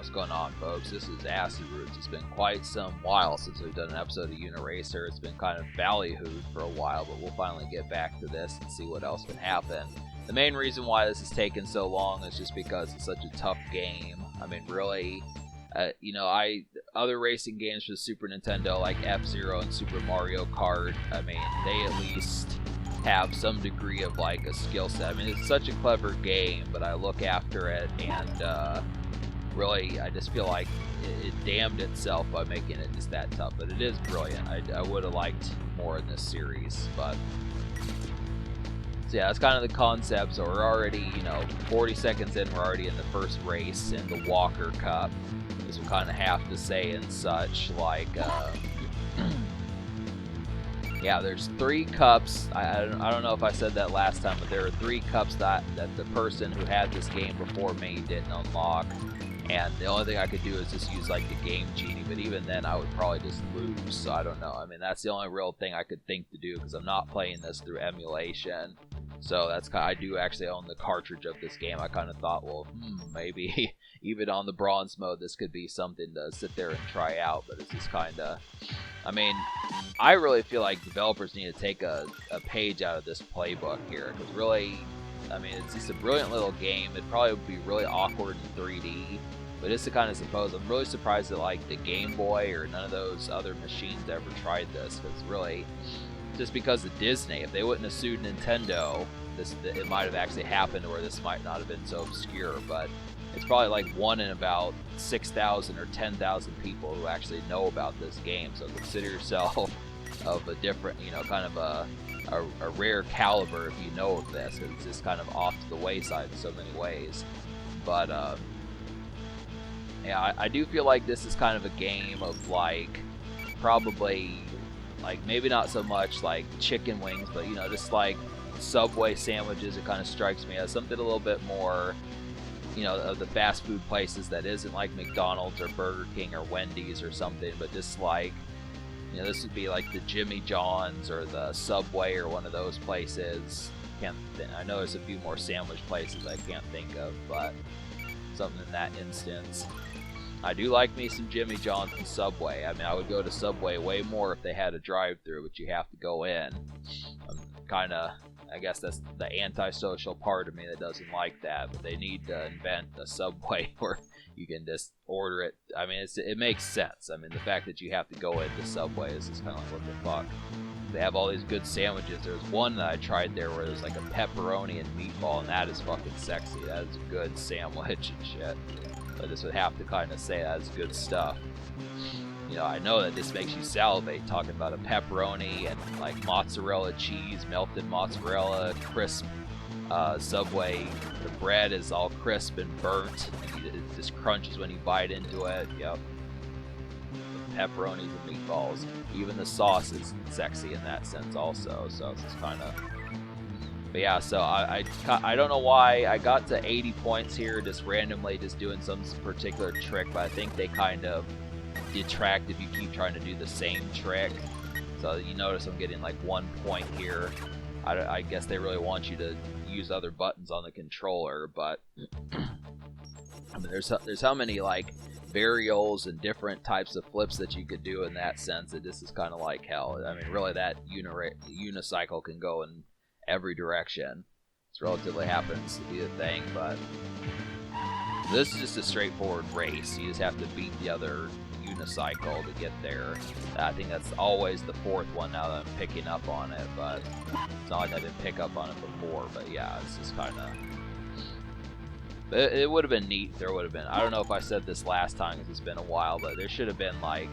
What's going on, folks? This is Acid Roots. It's been quite some while since we've done an episode of Uniracer. It's been kind of ballyhooed for a while, but we'll finally get back to this and see what else can happen. The main reason why this has taken so long is just because it's such a tough game. I mean, really, other racing games for the Super Nintendo like F-Zero and Super Mario Kart, I mean, they at least have some degree of like a skill set. I mean, it's such a clever game, but I look after it and really, I just feel like it damned itself by making it just that tough. But it is brilliant. I would have liked more in this series, but so yeah, that's kind of the concept. So we're already, 40 seconds in. We're already in the first race in the Walker Cup. As we kind of have to say and such, like, yeah, there's 3 cups. I don't know if I said that last time, but there are 3 cups that the person who had this game before me didn't unlock. And the only thing I could do is just use like the Game Genie, but even then I would probably just lose, so I don't know. I mean, that's the only real thing I could think to do because I'm not playing this through emulation. So that's kind of, I do actually own the cartridge of this game. I kind of thought, well, maybe even on the bronze mode this could be something to sit there and try out, but it's just kind of, I mean, I really feel like developers need to take a page out of this playbook here, because really, I mean, it's just a brilliant little game. It probably would be really awkward in 3D, but it's to kind of suppose. I'm really surprised that like the Game Boy or none of those other machines ever tried this, because really, just because of Disney, if they wouldn't have sued Nintendo, it might have actually happened, or this might not have been so obscure. But it's probably like 1 in about 6,000 or 10,000 people who actually know about this game. So consider yourself of a different, kind of a rare caliber if you know of this. It's just kind of off to the wayside in so many ways. But yeah, I do feel like this is kind of a game of like, probably like maybe not so much like chicken wings, but just like Subway sandwiches. It kind of strikes me as something a little bit more, of the fast food places that isn't like McDonald's or Burger King or Wendy's or something, but just like, this would be like the Jimmy John's or the Subway or one of those places. I know there's a few more sandwich places I can't think of, but something in that instance. I do like me some Jimmy John's and Subway. I mean, I would go to Subway way more if they had a drive-thru, but you have to go in. I guess that's the antisocial part of me that doesn't like that, but they need to invent a Subway where you can just order it. I mean, it makes sense. I mean, the fact that you have to go into Subway is just kind of like, what the fuck? They have all these good sandwiches. There's one that I tried there where there's like a pepperoni and meatball, and that is fucking sexy. That is a good sandwich and shit. I just would have to kind of say that's good stuff. I know that this makes you salivate talking about a pepperoni and like mozzarella cheese, melted mozzarella, crisp Subway. The bread is all crisp and burnt. It just crunches when you bite into it. Yep. Pepperonis and meatballs. Even the sauce is sexy in that sense also. So it's just kind of. But yeah, so I don't know why I got to 80 points here just randomly, just doing some particular trick, but I think they kind of detract if you keep trying to do the same trick. So you notice I'm getting like 1 point here. I guess they really want you to use other buttons on the controller, but I mean, there's how many like varials and different types of flips that you could do in that sense that this is kind of like hell. I mean, really, that unicycle can go in every direction. It's relatively happens to be a thing, but this is just a straightforward race. You just have to beat the other unicycle to get there. I think that's always the 4th one now that I'm picking up on it, but it's not like I didn't pick up on it before. But yeah, it's just kind of. It would have been neat. There would have been. I don't know if I said this last time because it's been a while, but there should have been like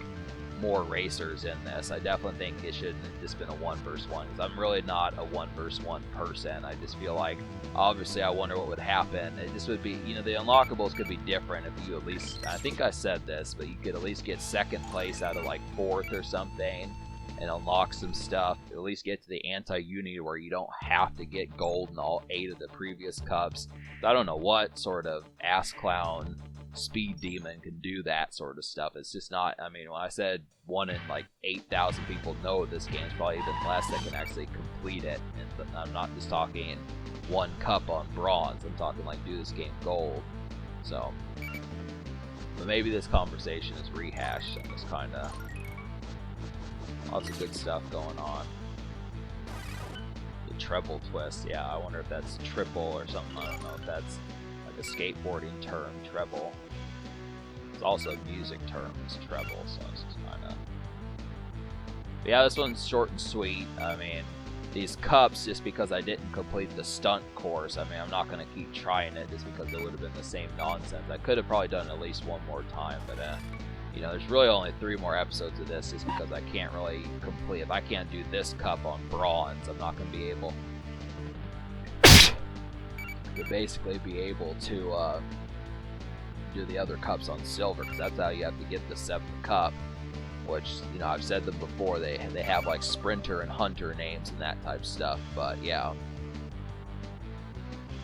more racers in this. I definitely think it should have just been a 1 versus 1, because I'm really not a 1 versus 1 person. I just feel like, obviously, I wonder what would happen. It just would be, the unlockables could be different if you at least, I think I said this, but you could at least get 2nd place out of like 4th or something and unlock some stuff. At least get to the anti-uni where you don't have to get gold in all 8 of the previous cups. I don't know what sort of ass clown speed demon can do that sort of stuff. It's just not. I mean, when I said 1 in like 8,000 people know this game, it's probably even less that can actually complete it. And I'm not just talking 1 cup on bronze. I'm talking like do this game gold. So But maybe this conversation is rehashed and just kind of lots of good stuff going on. The treble twist, yeah, I wonder if that's triple or something. I don't know if that's like a skateboarding term, treble. It's also a music term, is treble, so it's just kind of... Yeah, this one's short and sweet. I mean, these cups, just because I didn't complete the stunt course, I mean, I'm not going to keep trying it just because it would have been the same nonsense. I could have probably done it at least one more time, but you know, there's really only 3 more episodes of this just because I can't really complete. If I can't do this cup on bronze, I'm not going to be able to basically be able to do the other cups on silver, because that's how you have to get the 7th cup. Which, you know, I've said them before, they have like sprinter and hunter names and that type of stuff, but yeah.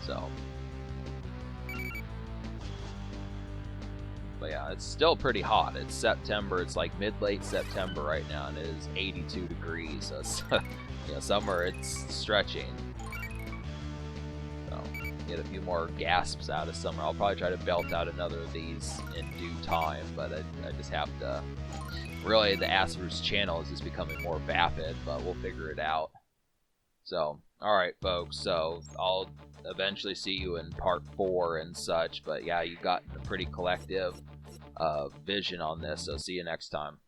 So, but yeah, it's still pretty hot. It's September, it's like mid-late September right now, and it is 82 degrees, so it's, you know, summer, it's stretching. So, get a few more gasps out of summer. I'll probably try to belt out another of these in due time, but I just have to... Really, the Asper's channel is just becoming more vapid, but we'll figure it out. So, alright folks, so I'll eventually see you in part 4 and such, but yeah, you've got a pretty collective vision on this, so see you next time.